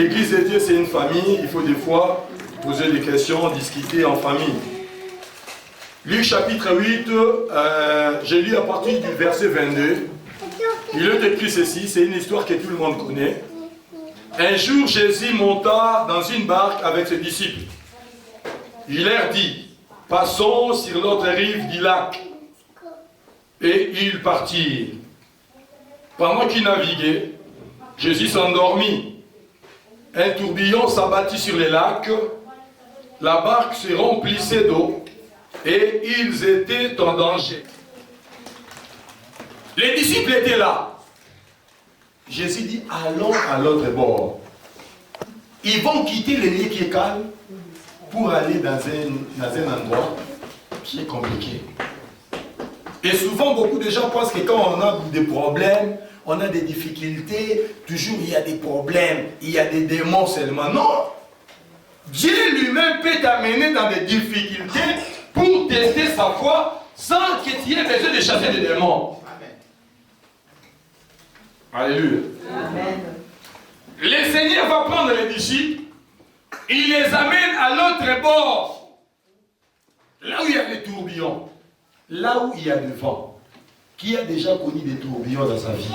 L'église de Dieu, c'est une famille. Il faut des fois poser des questions, discuter en famille. Luc chapitre 8, j'ai lu à partir du verset 22. Il est écrit ceci, c'est une histoire que tout le monde connaît. Un jour, Jésus monta dans une barque avec ses disciples. Il leur dit, passons sur l'autre rive du lac. Et ils partirent. Pendant qu'ils naviguaient, Jésus s'endormit. Un tourbillon s'abattit sur les lacs. La barque se remplissait d'eau et ils étaient en danger. Les disciples étaient là. Jésus dit, allons à l'autre bord. Ils vont quitter le lieu qui est calme pour aller dans un endroit qui est compliqué. Et souvent, beaucoup de gens pensent que quand on a des problèmes, on a des difficultés, toujours il y a des problèmes, il y a des démons seulement. Non! Dieu lui-même peut t'amener dans des difficultés pour tester sa foi sans que tu aies besoin de chasser des démons. Alléluia. Amen. Le Seigneur va prendre les disciples, il les amène à l'autre bord, là où il y a les tourbillons, là où il y a le vent. Qui a déjà connu des tourbillons dans sa vie?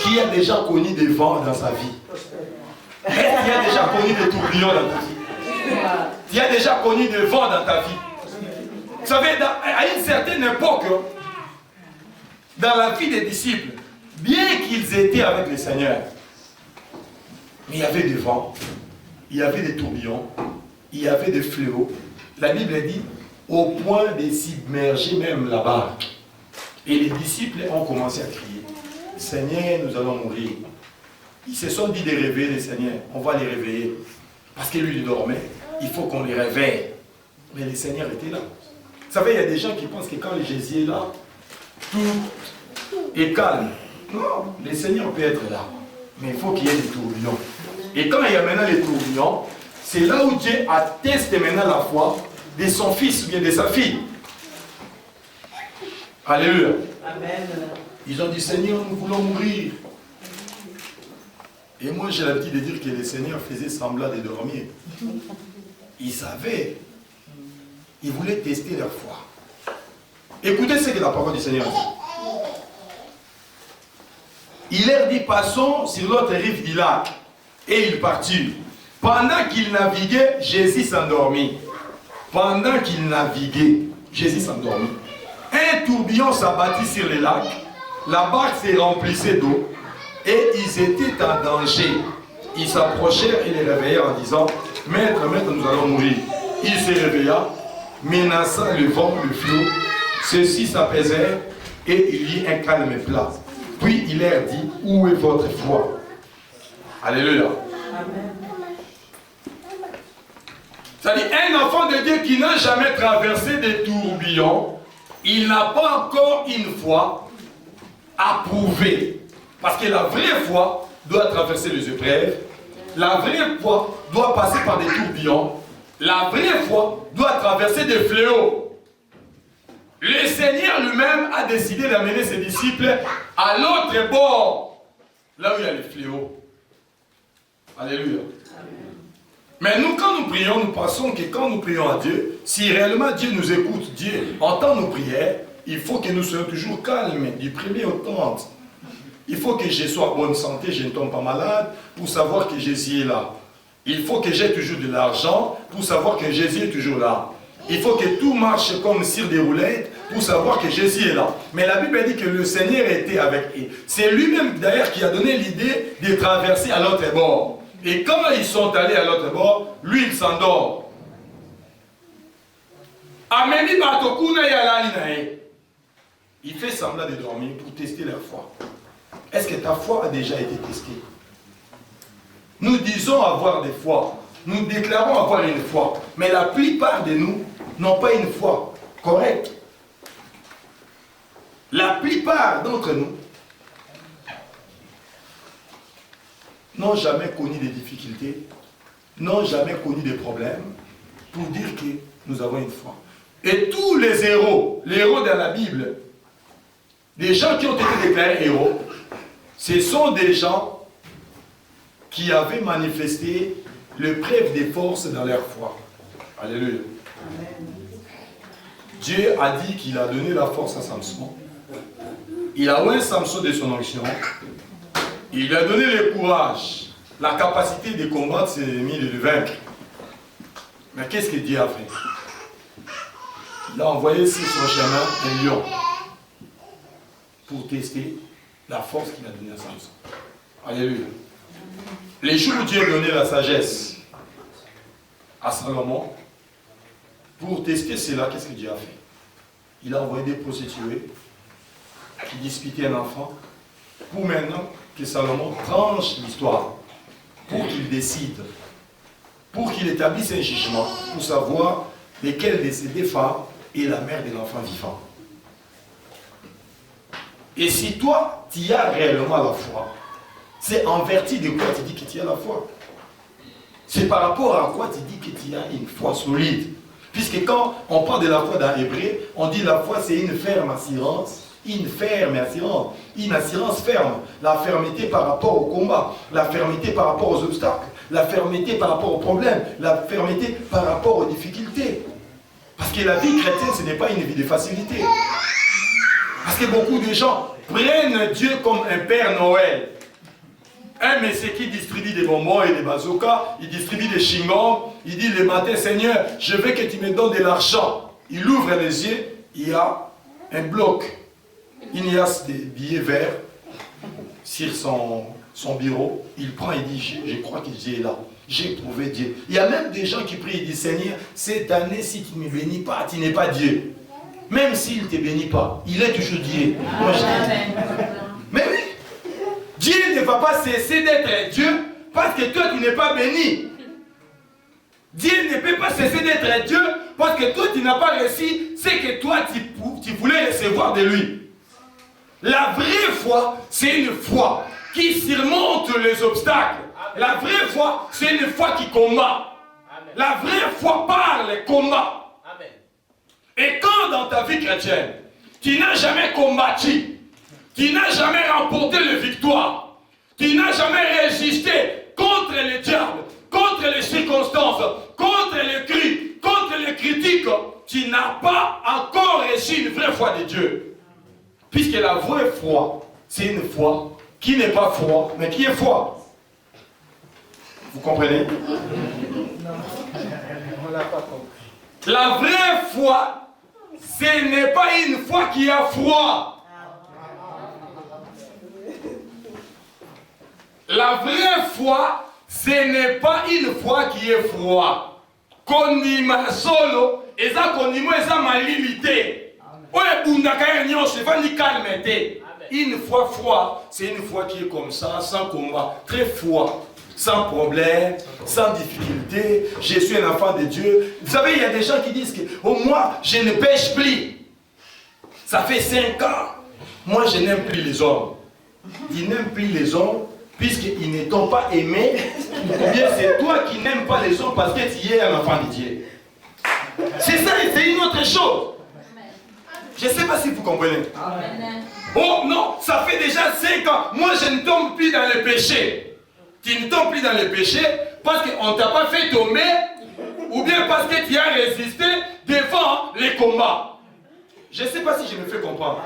Qui a déjà connu des vents dans sa vie? Qui a déjà connu des tourbillons dans ta vie? Qui a déjà connu des vents dans ta vie? Vous savez, à une certaine époque, dans la vie des disciples, bien qu'ils étaient avec le Seigneur, mais il y avait des vents, il y avait des tourbillons, il y avait des fléaux. La Bible dit, au point de submerger même la barque. Et les disciples ont commencé à crier, Seigneur, nous allons mourir. Ils se sont dit de réveiller le Seigneur, on va les réveiller. Parce que lui, il dormait, il faut qu'on les réveille. Mais le Seigneur était là. Vous savez, il y a des gens qui pensent que quand Jésus est là, tout est calme. Non, le Seigneur peut être là. Mais il faut qu'il y ait des tourbillons. Et quand il y a maintenant les tourbillons, c'est là où Dieu atteste maintenant la foi de son fils ou bien de sa fille. Alléluia. Amen. Ils ont dit, Seigneur, nous voulons mourir. Et moi, j'ai l'habitude de dire que le Seigneur faisait semblant de dormir. Ils savaient. Ils voulaient tester leur foi. Écoutez ce que la parole du Seigneur dit. Il leur dit, passons sur l'autre rive du lac. Et ils partirent. Pendant qu'ils naviguaient, Jésus s'endormit. Pendant qu'ils naviguaient, Jésus s'endormit. Un tourbillon s'abattit sur les lacs. La barque se remplissait d'eau. Et ils étaient en danger. Ils s'approchèrent et les réveillèrent en disant, Maître, maître, nous allons mourir. Il se réveilla, menaça le vent, le flot. Ceux-ci s'apaisèrent et il y eut un calme plat. Puis il leur dit, où est votre foi? Alléluia. Amen. C'est-à-dire, un enfant de Dieu qui n'a jamais traversé des tourbillons, il n'a pas encore une foi à prouver. Parce que la vraie foi doit traverser les épreuves. La vraie foi doit passer par des tourbillons. La vraie foi doit traverser des fléaux. Le Seigneur lui-même a décidé d'amener ses disciples à l'autre bord, là où il y a les fléaux. Alléluia. Mais nous, quand nous prions, nous pensons que quand nous prions à Dieu, si réellement Dieu nous écoute, Dieu entend nos prières, il faut que nous soyons toujours calmes, du premier au 30. Il faut que je sois en bonne santé, je ne tombe pas malade, pour savoir que Jésus est là. Il faut que j'ai toujours de l'argent, pour savoir que Jésus est toujours là. Il faut que tout marche comme sur des roulettes, pour savoir que Jésus est là. Mais la Bible dit que le Seigneur était avec eux. C'est lui-même d'ailleurs qui a donné l'idée de traverser à l'autre bord. Et quand ils sont allés à l'autre bord, lui il s'endort. Il fait semblant de dormir pour tester leur foi. Est-ce que ta foi a déjà été testée? Nous disons avoir des foi. Nous déclarons avoir une foi. Mais la plupart de nous n'ont pas une foi correcte. La plupart d'entre nous n'ont jamais connu des difficultés, n'ont jamais connu des problèmes pour dire que nous avons une foi. Et tous les héros dans la Bible, des gens qui ont été déclarés héros, ce sont des gens qui avaient manifesté le preuve des forces dans leur foi. Alléluia. Dieu a dit qu'il a donné la force à Samson. Il a oint Samson de son onction. Il lui a donné le courage, la capacité de combattre ses ennemis et de le vaincre. Mais qu'est-ce que Dieu a fait? Il a envoyé sur son chemin un lion pour tester la force qu'il a donnée à Samson. Alléluia. Les jours où Dieu a donné la sagesse à Salomon, pour tester cela, qu'est-ce que Dieu a fait? Il a envoyé des prostituées qui disputaient un enfant pour maintenant que Salomon tranche l'histoire, pour qu'il décide, pour qu'il établisse un jugement, pour savoir lesquelles de ces deux femmes est la mère de l'enfant vivant. Et si toi, tu as réellement la foi, c'est en vertu de quoi tu dis que tu as la foi? C'est par rapport à quoi tu dis que tu as une foi solide. Puisque quand on parle de la foi dans l'hébreu, on dit la foi c'est une ferme assurance. Une ferme assurance, une assurance ferme, la fermeté par rapport au combat, la fermeté par rapport aux obstacles, la fermeté par rapport aux problèmes, la fermeté par rapport aux difficultés. Parce que la vie chrétienne, ce n'est pas une vie de facilité. Parce que beaucoup de gens prennent Dieu comme un Père Noël. Un monsieur qui distribue des bonbons et des bazookas, il distribue des chewing-gums, il dit le matin, Seigneur, je veux que tu me donnes de l'argent. Il ouvre les yeux, il y a un bloc. Il y a des billets verts sur son bureau. Il prend et dit, je crois que Dieu est là. J'ai trouvé Dieu. Il y a même des gens qui prient et disent, Seigneur, cette année, si tu ne me bénis pas, tu n'es pas Dieu. Même s'il ne te bénit pas, il est toujours Dieu. Moi, je dis. Mais oui, Dieu ne va pas cesser d'être Dieu parce que toi, tu n'es pas béni. Dieu ne peut pas cesser d'être Dieu parce que toi, tu n'as pas réussi ce que toi, tu voulais recevoir de lui. La vraie foi, c'est une foi qui surmonte les obstacles. La vraie foi, c'est une foi qui combat. La vraie foi parle et combat. Et quand dans ta vie chrétienne, tu n'as jamais combattu, tu n'as jamais remporté la victoire, tu n'as jamais résisté contre le diable, contre les circonstances, contre les cris, contre les critiques, tu n'as pas encore reçu une vraie foi de Dieu. Puisque la vraie foi, c'est une foi qui n'est pas foi, mais qui est foi. Vous comprenez? La vraie foi, ce n'est pas une foi qui a froid. La vraie foi, ce n'est pas une foi qui est froid. Kondima solo, eza kondima eza malimité. Une foi froid, c'est une foi qui est comme ça, sans combat, très froid, sans problème, sans difficulté. Je suis un enfant de Dieu. Vous savez, il y a des gens qui disent que oh, moi, je ne pêche plus. Ça fait 5 ans. Moi, je n'aime plus les hommes. Ils n'aiment plus les hommes puisqu'ils ne t'ont pas aimé. Ou bien c'est toi qui n'aimes pas les hommes parce que tu es un enfant de Dieu. C'est ça, c'est une autre chose. Je ne sais pas si vous comprenez. Oh non, ça fait déjà 5 ans. Moi, je ne tombe plus dans le péché. Tu ne tombes plus dans le péché parce qu'on ne t'a pas fait tomber ou bien parce que tu as résisté devant les combats. Je ne sais pas si je me fais comprendre.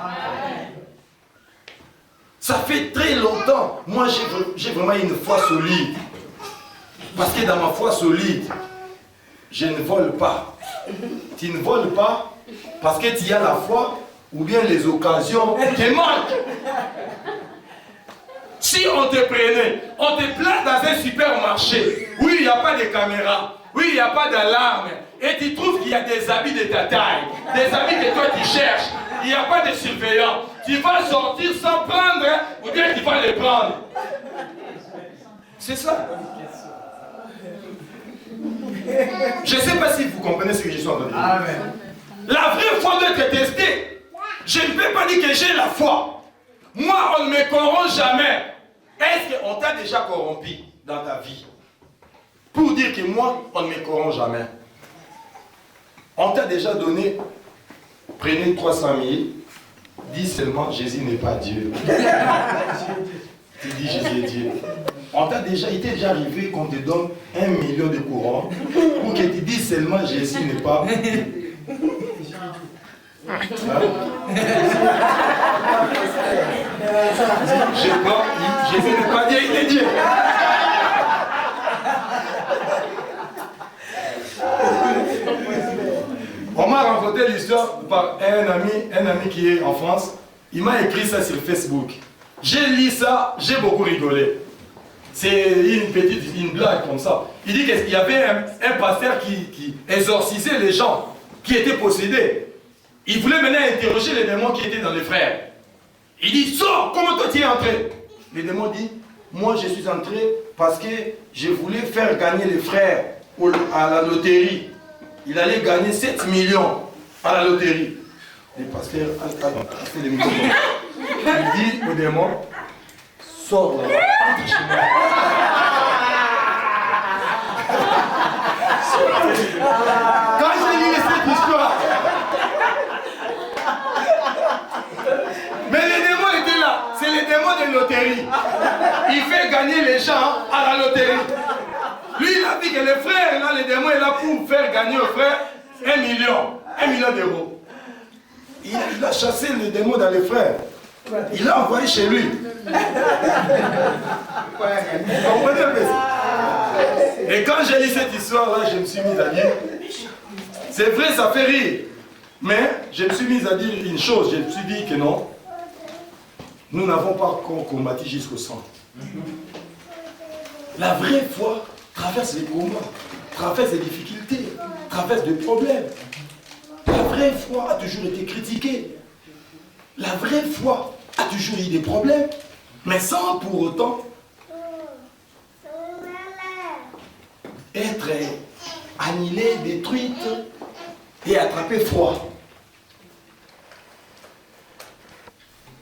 Ça fait très longtemps. Moi, j'ai vraiment une foi solide. Parce que dans ma foi solide, je ne vole pas. Tu ne voles pas parce que tu as la foi ou bien les occasions te manquent. Si on te prenait, on te place dans un supermarché, oui, il n'y a pas de caméra, oui, il n'y a pas d'alarme, et tu trouves qu'il y a des habits de ta taille, des habits que toi tu cherches, il n'y a pas de surveillant, tu vas sortir sans prendre, ou bien tu vas les prendre. C'est ça. Je ne sais pas si vous comprenez ce que je suis en train de dire. Amen. La vraie foi doit être testée. Je ne peux pas dire que j'ai la foi. Moi, on ne me corrompt jamais. Est-ce qu'on t'a déjà corrompu dans ta vie? Pour dire que moi, on ne me corrompt jamais. On t'a déjà donné, prenez 300 000, dis seulement Jésus n'est pas Dieu. Tu dis Jésus est Dieu. Il t'est déjà arrivé qu'on te donne 1 million de courants pour que tu dises seulement Jésus n'est pas. Hein? Jésus n'est pas Dieu, il est Dieu. On m'a raconté l'histoire par un ami qui est en France. Il m'a écrit ça sur Facebook. J'ai lu ça, j'ai beaucoup rigolé. C'est une blague comme ça. Il dit qu'il y avait un pasteur qui exorcisait les gens qui étaient possédés. Il voulait maintenant interroger les démons qui étaient dans les frères. Il dit, sors, comment toi tu es entré? Les démons disent, moi je suis entré parce que je voulais faire gagner les frères à la loterie. Il allait gagner 7 millions à la loterie. Les pasteurs a fait les micros. Il dit au démon, sors de là, entre chez moi. Quand j'ai lu cette histoire, mais les démons étaient là, c'est les démons de loterie. Il fait gagner les gens à la loterie. Lui, il a dit que les frères, là, les démons, est là pour faire gagner aux frères 1 million d'euros. Il a chassé les démons dans les frères. Il l'a envoyé chez lui. Et quand j'ai lu cette histoire-là, je me suis mis à dire, c'est vrai, ça fait rire. Mais je me suis mis à dire une chose, je me suis dit que non, nous n'avons pas combattu jusqu'au sang. La vraie foi traverse les combats, traverse les difficultés, traverse des problèmes. La vraie foi a toujours été critiquée. La vraie foi a toujours eu des problèmes, mais sans pour autant être annihilée, détruite et attraper froid.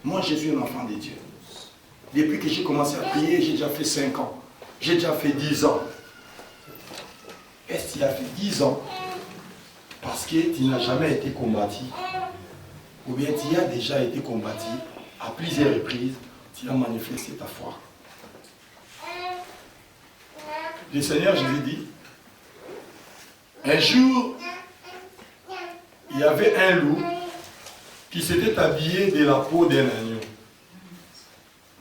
Moi, je suis un enfant de Dieu. Depuis que j'ai commencé à prier, j'ai déjà fait 5 ans. J'ai déjà fait 10 ans. Est-ce qu'il a fait 10 ans parce que tu n'as jamais été combattu? Ou bien tu as déjà été combattu à plusieurs reprises, tu as manifesté ta foi? Le Seigneur, je lui ai dit, un jour, il y avait un loup qui s'était habillé de la peau d'un agneau.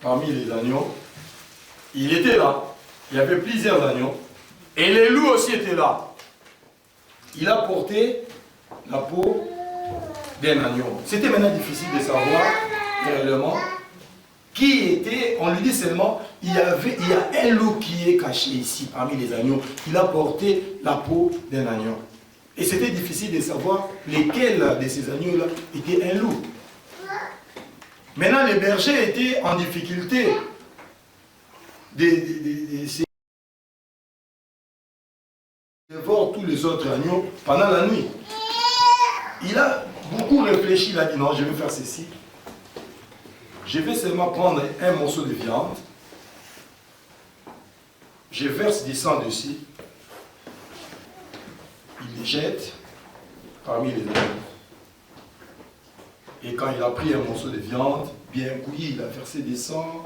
Parmi les agneaux, il était là. Il y avait plusieurs agneaux. Et les loups aussi étaient là. Il a porté la peau d'un agneau. C'était maintenant difficile de savoir réellement qui était. On lui dit seulement, il y a un loup qui est caché ici parmi les agneaux. Il a porté la peau d'un agneau. Et c'était difficile de savoir lesquels de ces agneaux-là étaient un loup. Maintenant, les bergers étaient en difficulté de voir tous les autres agneaux pendant la nuit. Il a beaucoup réfléchi, il a dit non, je vais faire ceci. Je vais seulement prendre un morceau de viande, je verse du sang dessus, il les jette parmi les agneaux. Et quand il a pris un morceau de viande, bien cuit, il a versé du sang,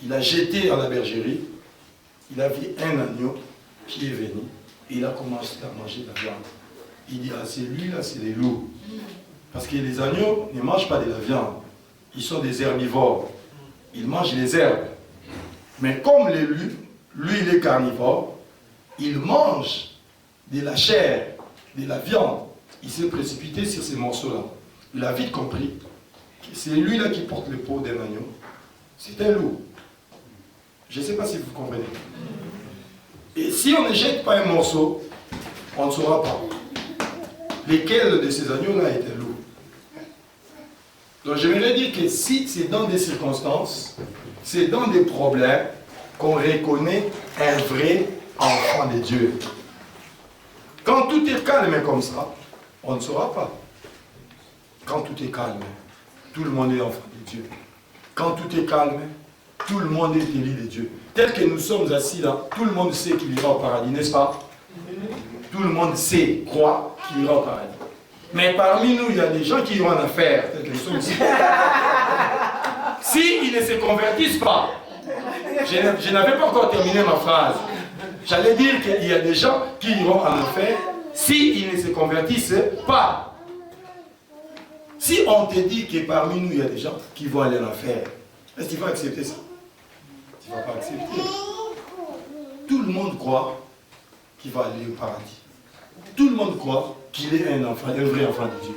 il a jeté à la bergerie, il a vu un agneau qui est venu, et il a commencé à manger de la viande. Il dit, ah, c'est lui là, c'est les loups. Parce que les agneaux ne mangent pas de la viande. Ils sont des herbivores. Ils mangent les herbes. Mais comme les loups, lui il est carnivore, il mange de la chair, de la viande. Il s'est précipité sur ces morceaux-là. Il a vite compris que c'est lui là qui porte le peau d'un agneau. C'est un loup. Je ne sais pas si vous comprenez. Et si on ne jette pas un morceau, on ne saura pas lesquels de ces agneaux-là étaient loups. Donc je voudrais dire que si c'est dans des circonstances, c'est dans des problèmes qu'on reconnaît un vrai enfant de Dieu. Quand tout est calme comme ça, on ne saura pas. Quand tout est calme, tout le monde est enfant de Dieu. Quand tout est calme, tout le monde est élu de Dieu. Tel que nous sommes assis là, tout le monde sait qu'il ira au paradis, n'est-ce pas? Tout le monde sait, croit qu'il ira au paradis. Mais parmi nous, il y a des gens qui ont en affaire, tel que nous sommes ici. S'ils ne se convertissent pas, Je n'avais pas encore terminé ma phrase. J'allais dire qu'il y a des gens qui iront en enfer s'ils ne se convertissent pas. Si on te dit que parmi nous, il y a des gens qui vont aller en enfer, est-ce que tu vas accepter ça? Tu ne vas pas accepter. Tout le monde croit qu'il va aller au paradis. Tout le monde croit qu'il est un enfant, un vrai enfant de Dieu.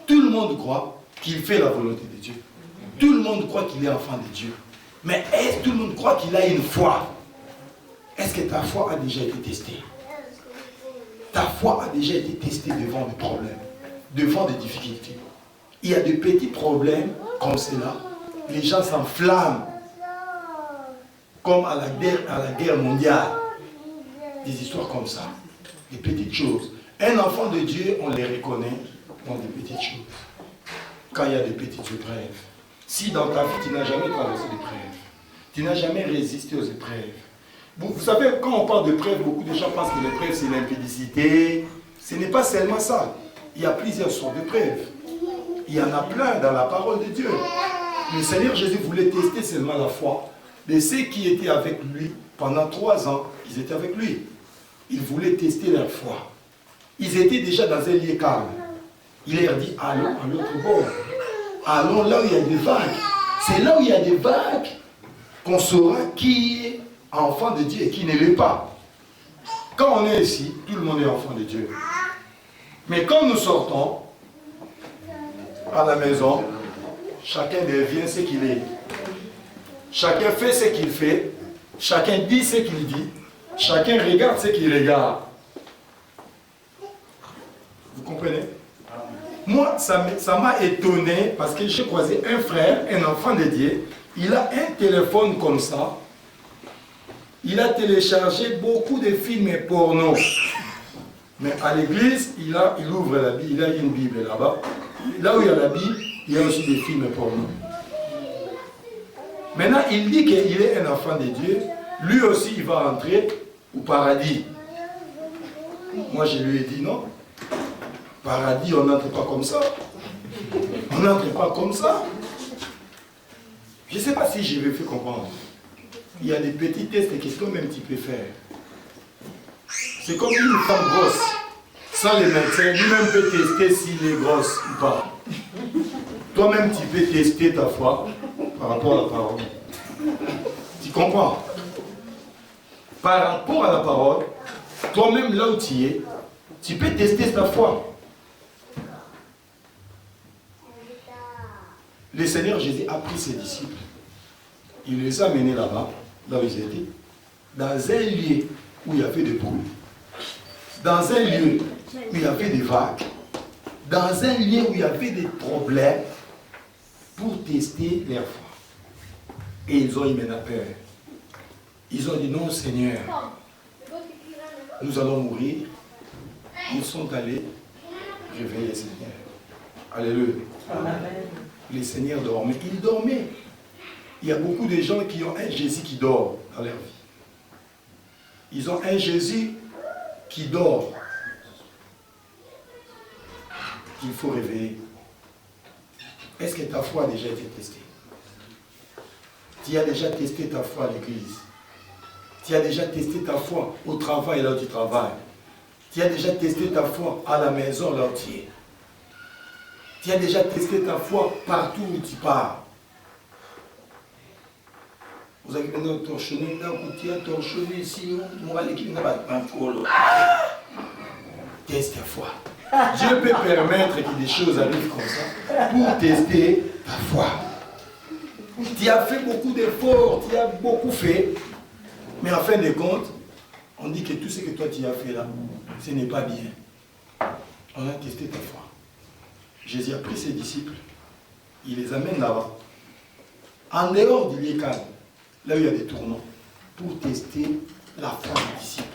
Tout le monde croit qu'il fait la volonté de Dieu. Tout le monde croit qu'il est enfant de Dieu. Mais est-ce que tout le monde croit qu'il a une foi? Est-ce que ta foi a déjà été testée? Ta foi a déjà été testée devant des problèmes, devant des difficultés. Il y a de petits problèmes comme cela. Les gens s'enflamment. Comme à la guerre mondiale. Des histoires comme ça. Des petites choses. Un enfant de Dieu, on les reconnaît dans des petites choses. Quand il y a des petites épreuves. Si dans ta vie, tu n'as jamais traversé d'épreuves, tu n'as jamais résisté aux épreuves. Vous savez, quand on parle d'épreuves, beaucoup de gens pensent que l'épreuve, c'est l'impédicité. Ce n'est pas seulement ça. Il y a plusieurs sortes d'épreuves. Il y en a plein dans la parole de Dieu. Le Seigneur Jésus voulait tester seulement la foi de ceux qui étaient avec lui pendant 3 ans. Ils étaient avec lui. Il voulait tester leur foi. Ils étaient déjà dans un lieu calme. Il leur dit, allons à l'autre bord. Allons là où il y a des vagues. C'est là où il y a des vagues qu'on saura qui est enfant de Dieu et qui ne l'est pas. Quand on est ici, tout le monde est enfant de Dieu. Mais quand nous sortons à la maison, chacun devient ce qu'il est. Chacun fait ce qu'il fait. Chacun dit ce qu'il dit. Chacun regarde ce qu'il regarde. Vous comprenez? Moi, ça m'a étonné parce que j'ai croisé un frère, un enfant de Dieu. Il a un téléphone comme ça. Il a téléchargé beaucoup de films porno. Mais à l'église, il ouvre la Bible. Il a une Bible là-bas. Là où il y a la Bible, il y a aussi des films porno. Maintenant, il dit qu'il est un enfant de Dieu. Lui aussi, il va entrer au paradis. Moi, je lui ai dit non. Paradis, on n'entre pas comme ça. On n'entre pas comme ça. Je ne sais pas si je vais faire comprendre. Il y a des petits tests que toi-même tu peux faire. C'est comme une femme grosse. Sans les médecins, lui-même peut tester s'il est grosse ou pas. Toi-même, tu peux tester ta foi par rapport à la parole. Tu comprends? Par rapport à la parole, toi-même là où tu es, tu peux tester ta foi. Le Seigneur Jésus a pris ses disciples. Il les a menés là-bas, là où ils étaient, dans un lieu où il y avait des bruits, dans un lieu où il y avait des vagues, dans un lieu où il y avait des problèmes, pour tester leur foi. Et ils ont eu maintenant peur. Ils ont dit non, Seigneur, nous allons mourir. Ils sont allés réveiller le Seigneur. Alléluia. Amen. Les seigneurs dormaient. Ils dormaient. Il y a beaucoup de gens qui ont un Jésus qui dort dans leur vie. Ils ont un Jésus qui dort. Qu'il faut réveiller. Est-ce que ta foi a déjà été testée? Tu as déjà testé ta foi à l'église. Tu as déjà testé ta foi au travail là où tu travailles. Tu as déjà testé ta foi à la maison là où tu es. Tu as déjà testé ta foi partout où tu pars. Vous avez maintenant torchonné, tu as torchonné ici, teste ta foi. Dieu peut permettre que des choses arrivent comme ça pour tester ta foi. Tu as fait beaucoup d'efforts, tu as beaucoup fait, mais en fin de compte, on dit que tout ce que toi tu as fait là, ce n'est pas bien. On a testé ta foi. Jésus a pris ses disciples, il les amène là-bas, en dehors du lieu calme, là où il y a des tournants, pour tester la foi des disciples.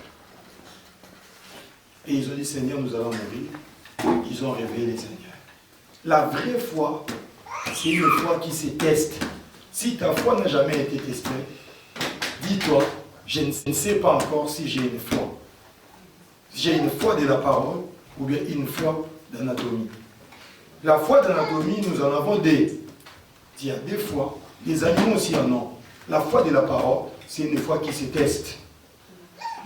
Et ils ont dit, Seigneur, nous allons mourir. Ils ont réveillé les Seigneurs. La vraie foi, c'est une foi qui se teste. Si ta foi n'a jamais été testée, dis-toi, je ne sais pas encore si j'ai une foi. J'ai une foi de la parole ou bien une foi d'anatomie. La foi d'anatomie, nous en avons des. Il y a des fois, les animaux aussi en ont. La foi de la parole, c'est une foi qui se teste.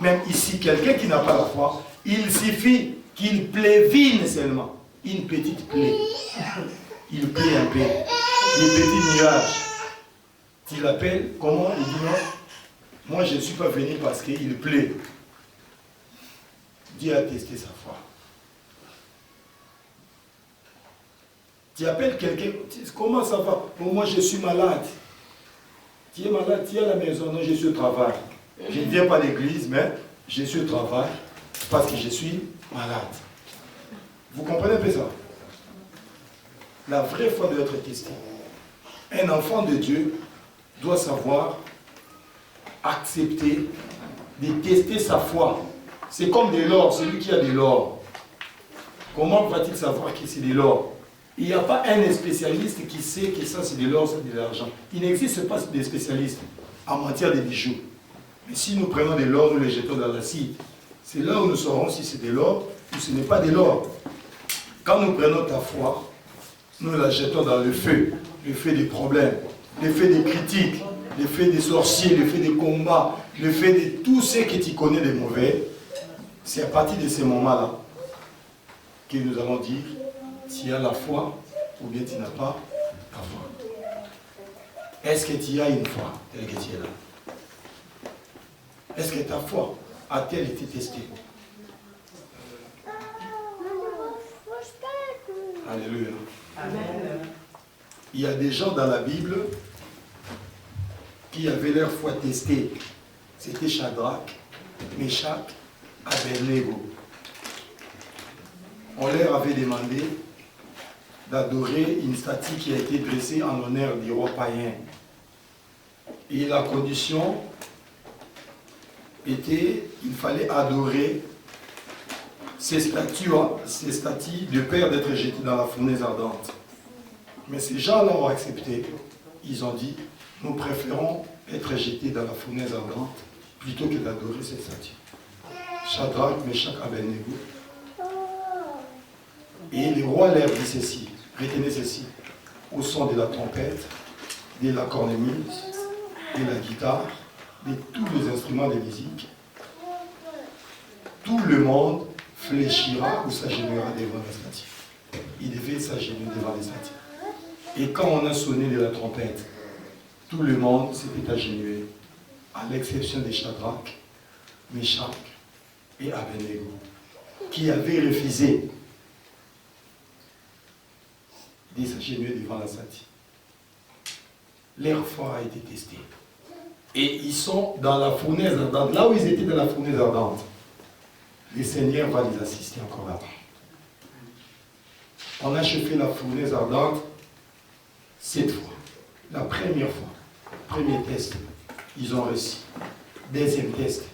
Même ici, quelqu'un qui n'a pas la foi, il suffit qu'il plévine seulement. Une petite plaie. Il plaît un peu. Des petits nuages. Tu l'appelles, comment? Il dit non. Moi, je ne suis pas venu parce qu'il plaît. Dieu a testé sa foi. Tu appelles quelqu'un, comment ça va? Pour moi, je suis malade. Tu es malade, tu es à la maison. Non, je suis au travail. Je ne viens pas à l'église, mais je suis au travail parce que je suis malade. Vous comprenez un peu ça? La vraie foi doit être testée. Un enfant de Dieu doit savoir accepter de tester sa foi. C'est comme de l'or, celui qui a de l'or. Comment va-t-il savoir que c'est de l'or? Il n'y a pas un spécialiste qui sait que ça c'est de l'or, ça c'est de l'argent. Il n'existe pas de spécialistes en matière de bijoux. Mais si nous prenons de l'or, nous les jetons dans l'acide. C'est là où nous saurons si c'est de l'or ou ce n'est pas de l'or. Quand nous prenons ta foi, nous la jetons dans le feu des problèmes, le feu des critiques, le feu des sorciers, le feu des combats, le feu de tout ce que tu connais de mauvais. C'est à partir de ces moments-là que nous allons dire si tu as la foi ou bien tu n'as pas la foi. Est-ce que tu as une foi telle que tu es là? Est-ce que ta foi a-t-elle été testée? Alléluia. Amen. Il y a des gens dans la Bible qui avaient leur foi testée. C'était Shadrach, Meshach, Abednego. On leur avait demandé d'adorer une statue qui a été dressée en honneur du roi païen. Et la condition était, il fallait adorer ces statues de peur d'être jetés dans la fournaise ardente. Mais ces gens-là ont accepté. Ils ont dit, nous préférons être jetés dans la fournaise ardente plutôt que d'adorer cette statue. Shadrach, Meshach, Abednego. Et le roi leur dit ceci, retenez ceci, au son de la trompette, de la cornemuse, de la guitare, de tous les instruments de musique, tout le monde fléchira ou s'agenouillera devant la statue. Il devait s'agenouiller devant la statue. Et quand on a sonné de la trompette, tout le monde s'était agenouillé, à l'exception de Shadrach, Meshach et Abednego, qui avaient refusé de s'agenouiller devant la statue. Leur foi a été testée. Et ils sont dans la fournaise ardente. Là où ils étaient dans la fournaise ardente, le Seigneur va les assister encore là-bas. On a chauffé la fournaise ardente 7 fois. La première fois, premier test, ils ont réussi. Deuxième test,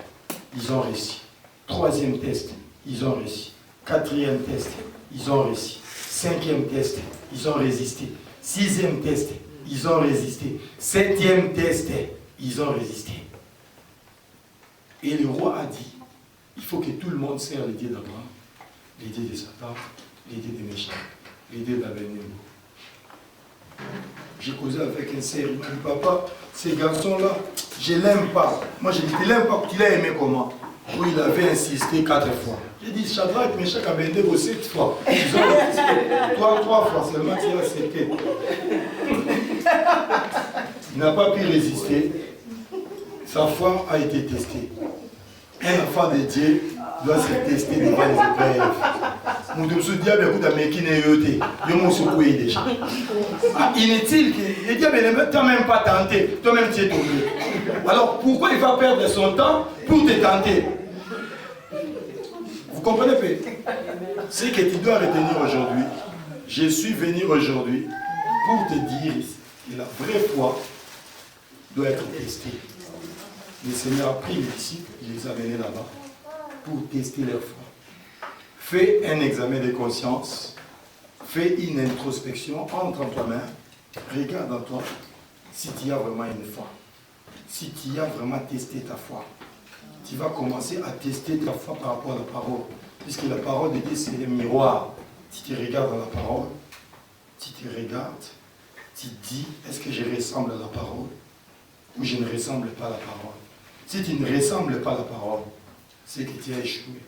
ils ont réussi. Troisième test, ils ont réussi. Quatrième test, ils ont réussi. Cinquième test, ils ont résisté. Sixième test, ils ont résisté. Septième test, ils ont résisté. Et le roi a dit, il faut que tout le monde serre les dieux d'Abraham, les dieux de Satan, les dieux de Meshach, les dieux d'Abednego. J'ai causé avec un sœur, il m'a dit, papa, ces garçons-là, je ne l'aime pas. Moi, j'ai dit, tu l'aimes pas, tu l'as aimé comment? Oui, il avait insisté 4 fois. J'ai dit, Shadrach, Meshach, Abednego 7 fois. Ils ont insisté. Toi, 3 fois seulement, tu as accepté. Il n'a pas pu résister. Sa foi a été testée. Un enfant de Dieu doit se tester devant les épreuves. Mon diable écoute à mes kinéotés. Je m'en suis couillé déjà. Inutile que le diable ne t'a même pas tenté. Toi-même tu es tombé. Alors pourquoi il va perdre son temps pour te tenter? Vous comprenez pas? Ce que tu dois retenir aujourd'hui, je suis venu aujourd'hui pour te dire que la vraie foi doit être testée. Le Seigneur a pris les disciples, il les a menés là-bas pour tester leur foi. Fais un examen de conscience, fais une introspection, entre en toi-même, regarde en toi si tu as vraiment une foi, si tu as vraiment testé ta foi. Tu vas commencer à tester ta foi par rapport à la parole, puisque la parole de Dieu c'est le miroir. Si tu regardes dans la parole, si tu regardes, tu dis, est-ce que je ressemble à la parole? ou je ne ressemble pas à la parole. Si tu ne ressembles pas à la parole, c'est que tu as échoué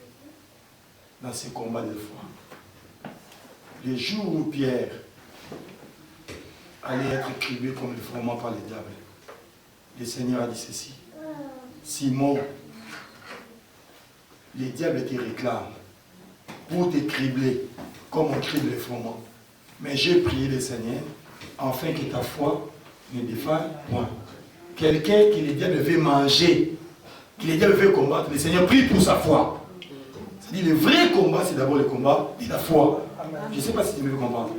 dans ces combats de foi. Le jour où Pierre allait être criblé comme le froment par le diable, le Seigneur a dit ceci: Simon, les diables te réclament pour te cribler comme on crible les froment. Mais j'ai prié le Seigneur afin que ta foi ne défaille point. Quelqu'un que les diables veut manger, que les diables veulent combattre, le Seigneur prie pour sa foi. C'est-à-dire le vrai combat, c'est d'abord le combat de la foi. Je ne sais pas si tu me veux comprendre.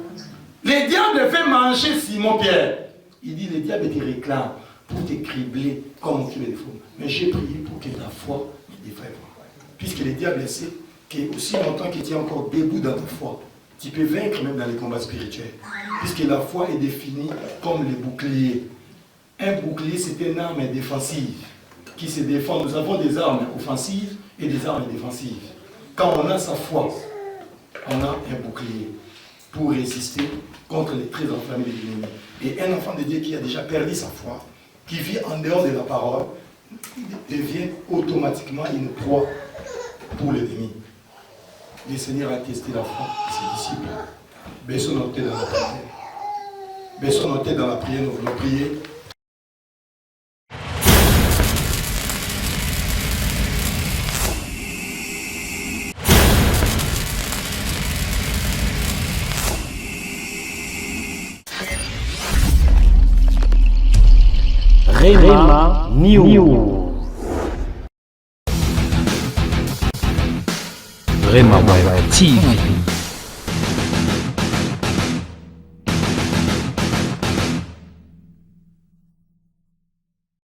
Les diables veulent manger Simon-Pierre. Il dit, les diables te réclament pour te cribler comme on crible les froment. Mais j'ai prié pour que ta foi ne défaille pas. Puisque les diables sait que aussi longtemps que tu es encore debout dans ta foi, tu peux vaincre même dans les combats spirituels. Puisque la foi est définie comme le bouclier. Un bouclier, c'est une arme défensive qui se défend. Nous avons des armes offensives et des armes défensives. Quand on a sa foi, on a un bouclier pour résister contre les traits enflammés de l'ennemi. Et un enfant de Dieu qui a déjà perdu sa foi, qui vit en dehors de la parole, devient automatiquement une proie pour l'ennemi. Le Seigneur a testé la foi de ses disciples. Baissons nos têtes dans la prière. Baissons nos têtes dans la prière, nous voulons prier. Rema News. Rema TV.